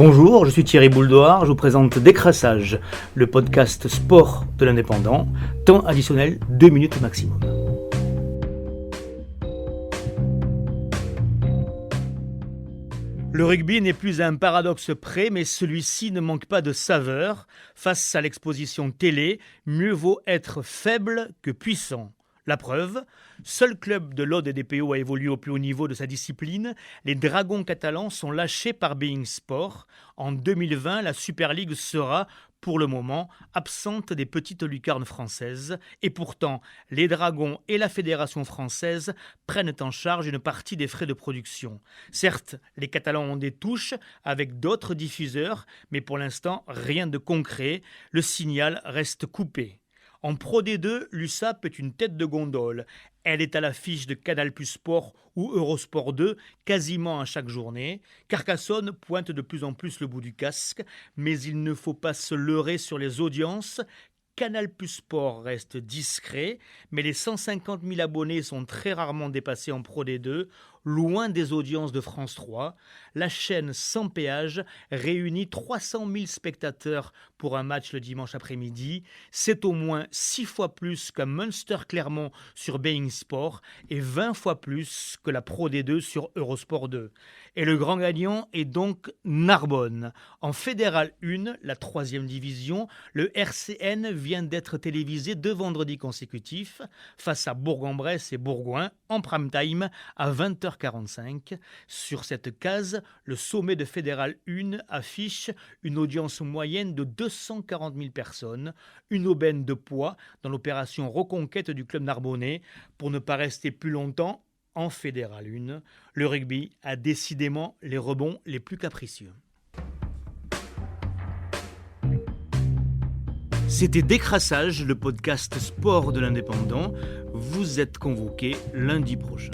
Bonjour, je suis Thierry Bouldoir, je vous présente Décrassage, le podcast sport de l'Indépendant, temps additionnel 2 minutes maximum. Le rugby n'est plus à un paradoxe près, mais celui-ci ne manque pas de saveur. Face à l'exposition télé, mieux vaut être faible que puissant. La preuve, seul club de l'Aude et des PO à évoluer au plus haut niveau de sa discipline, les Dragons catalans sont lâchés par beIN Sport. En 2020, la Super League sera, pour le moment, absente des petites lucarnes françaises. Et pourtant, les Dragons et la Fédération française prennent en charge une partie des frais de production. Certes, les Catalans ont des touches avec d'autres diffuseurs, mais pour l'instant, rien de concret. Le signal reste coupé. En Pro D2, l'USAP est une tête de gondole. Elle est à l'affiche de Canal+ Sport ou Eurosport 2 quasiment à chaque journée. Carcassonne pointe de plus en plus le bout du casque, mais il ne faut pas se leurrer sur les audiences. Canal+ Sport reste discret, mais les 150 000 abonnés sont très rarement dépassés en Pro D2, loin des audiences de France 3. La chaîne sans péage réunit 300 000 spectateurs pour un match le dimanche après-midi. C'est au moins 6 fois plus qu'un Munster-Clermont sur beIN Sport et 20 fois plus que la Pro D2 sur Eurosport 2. Et le grand gagnant est donc Narbonne. En Fédéral 1, la 3e division, le RCN vient d'être télévisé 2 vendredis consécutifs face à Bourg-en-Bresse et Bourgoin en prime time à 20h45. Sur cette case, le sommet de Fédéral 1 affiche une audience moyenne de 240 000 personnes, une aubaine de poids dans l'opération reconquête du club narbonnais pour ne pas rester plus longtemps en Fédéral 1. Le rugby a décidément les rebonds les plus capricieux. C'était Décrassage, le podcast sport de l'Indépendant. Vous êtes convoqués lundi prochain.